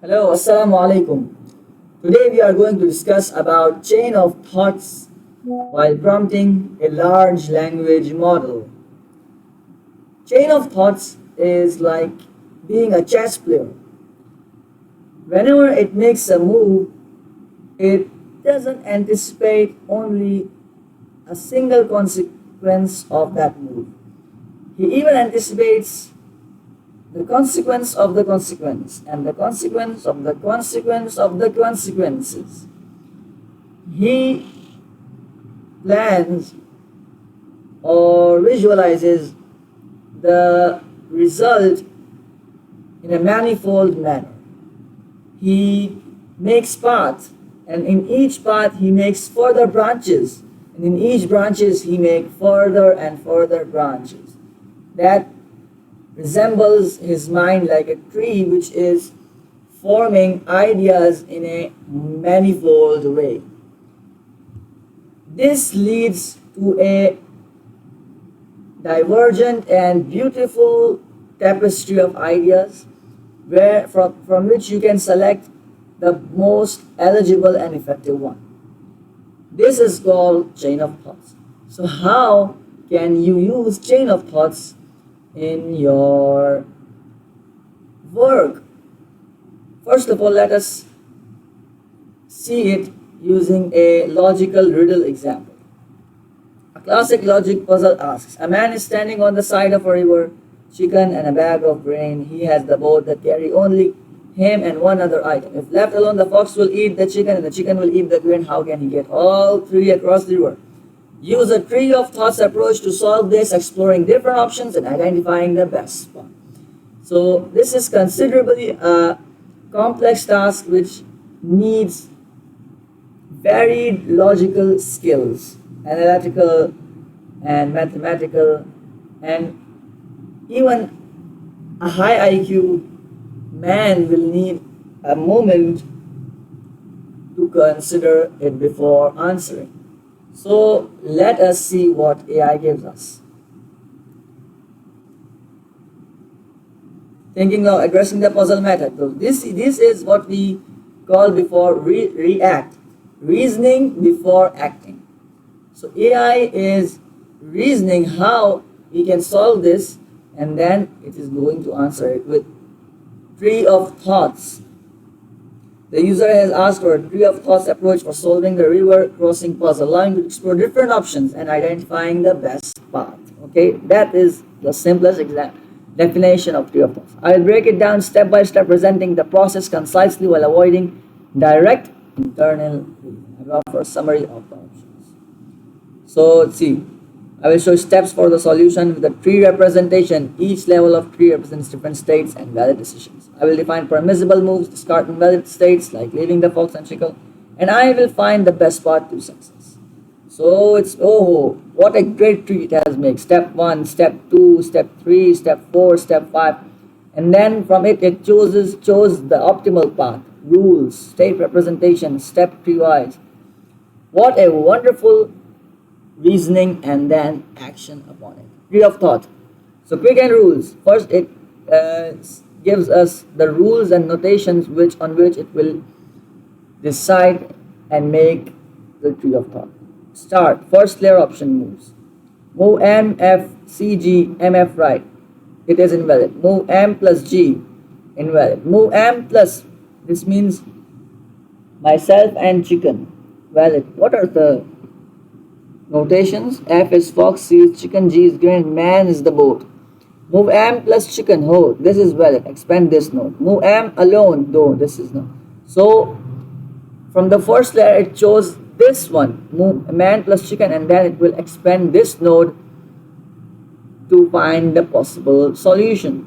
Hello, Assalamu alaikum. Today we are going to discuss about chain of thoughts while prompting a large language model. Chain of thoughts is like being a chess player. Whenever it makes a move, it doesn't anticipate only a single consequence of that move. He even anticipates the consequence of the consequence and the consequence of the consequence of the consequences. He plans or visualizes the result in a manifold manner. He makes paths, and in each path he makes further branches, and in each branches he makes further and further branches. That resembles his mind like a tree which is forming ideas in a manifold way. This leads to a divergent and beautiful tapestry of ideas from which you can select the most eligible and effective one. This is called chain of thoughts. So how can you use chain of thoughts in your work? First of all, let us see it using a logical riddle example. A classic logic puzzle asks, a man is standing on the side of a river, chicken and a bag of grain. He has the boat that carry only him and one other item. If left alone, the fox will eat the chicken and the chicken will eat the grain. How can he get all three across the river? Use a tree of thoughts approach to solve this, exploring different options and identifying the best one. So this is considerably a complex task which needs varied logical skills, analytical and mathematical, and even a high IQ man will need a moment to consider it before answering. So let us see what AI gives us. Thinking of addressing the puzzle method. So this is what we call before react, reasoning before acting. So AI is reasoning how we can solve this, and then it is going to answer it with tree of thoughts. The user has asked for a tree of thoughts approach for solving the river crossing puzzle, allowing to explore different options and identifying the best path. Okay, that is the simplest definition of tree of thoughts. I will break it down step by step, presenting the process concisely while avoiding direct internal reasoning. I will offer a summary of the options. So let's see. I will show steps for the solution with the tree representation. Each level of tree represents different states and valid decisions. I will define permissible moves, discard invalid states like leaving the fox and chicken, and I will find the best path to success. So it's, oh, what a great tree it has made. Step 1, step 2, step 3, step 4, step 5, and then from it chose the optimal path, rules, state representation, step tree wise. What a wonderful reasoning and then action upon it. Tree of thought. So quick and rules. First, it gives us the rules and notations on which it will decide and make the tree of thought. Start. First layer option moves. Move M, F, C, G, M, F right. It is invalid. Move M plus G. Invalid. Move M plus. This means myself and chicken. Valid. What are the notations? F is fox, C is chicken, G is grain, man is the boat. Move M plus chicken, oh, this is valid. Expand this node. Move M alone, though, this is not. So, from the first layer, it chose this one. Move man plus chicken, and then it will expand this node to find the possible solution.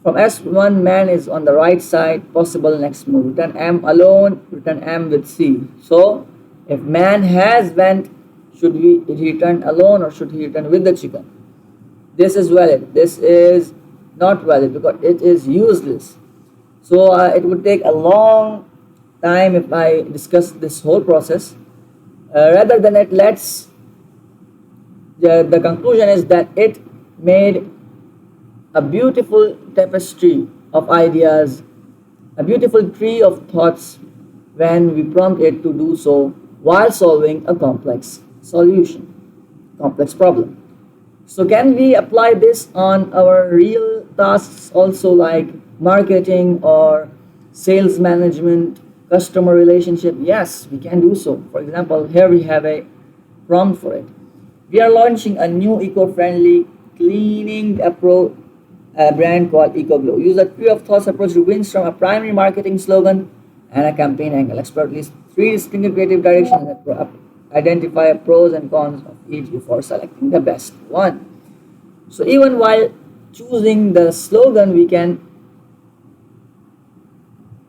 From S1, man is on the right side, possible next move. Return M alone, return M with C. So, if man has went, should he return alone or should he return with the chicken? This is valid. This is not valid because it is useless. So it would take a long time if I discuss this whole process. Rather than it, the conclusion is that it made a beautiful tapestry of ideas a beautiful tree of thoughts when we prompt it to do so while solving a complex problem. So can we apply this on our real tasks also, like marketing or sales management, customer relationship? Yes, we can do so. For example, here we have a prompt for it. We are launching a new eco-friendly cleaning brand called EcoGlow. Use a tree of thoughts approach to brainstorm a primary marketing slogan and a campaign angle. Explore at least three distinct creative directions and identify pros and cons of each before selecting the best one. So even while choosing the slogan, we can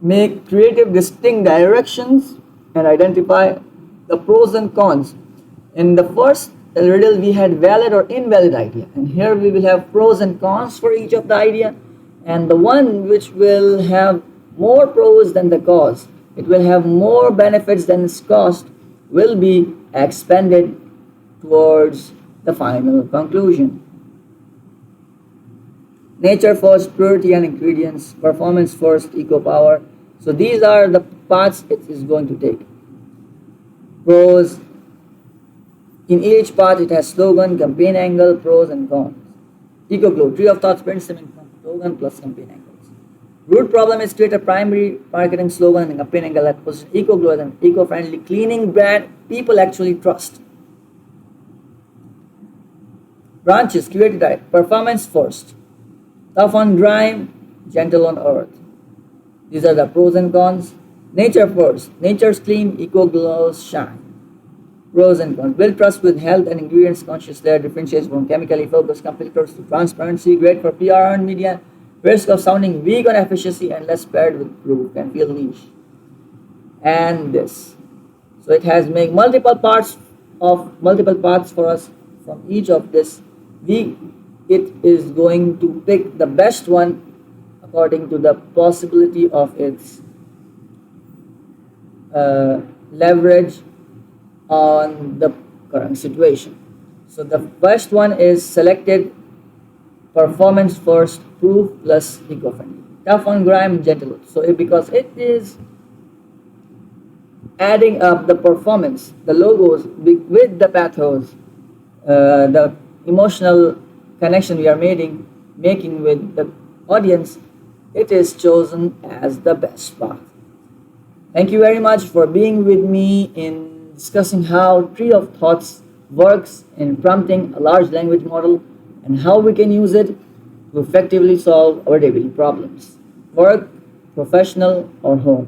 make creative distinct directions and identify the pros and cons. In the first riddle we had valid or invalid idea, and here we will have pros and cons for each of the idea, and the one which will have more pros than the cons, it will have more benefits than its cost, will be expanded towards the final conclusion. Nature first, purity and ingredients, performance first, eco power. So these are the paths it is going to take. Pros. In each path it has slogan, campaign angle, pros and cons. EcoGlow, tree of thoughts brainstorming from slogan plus campaign angles. Root problem is create a primary marketing slogan and campaign angle that position EcoGlow as an eco-friendly cleaning brand people actually trust. Branches, create it performance first, tough on grime, gentle on earth. These are the pros and cons. Nature first, nature's clean, EcoGlow's shine. Pros and cons. Build trust with health and ingredients conscious layer, differentiates from chemically focused competitors to transparency, great for PR and media, risk of sounding weak on efficiency and less paired with proof, can feel niche. And this. So it has made multiple parts for us from each of this. It is going to pick the best one according to the possibility of its leverage on the current situation. So the first one is selected performance first, proof plus eco-friendly. Tough on grime, gentle. So because it is adding up the performance, the logos with the pathos, the emotional connection we are making with the audience, it is chosen as the best path. Thank you very much for being with me in discussing how Tree of Thoughts works in prompting a large language model and how we can use it to effectively solve our daily problems, work, professional, or home.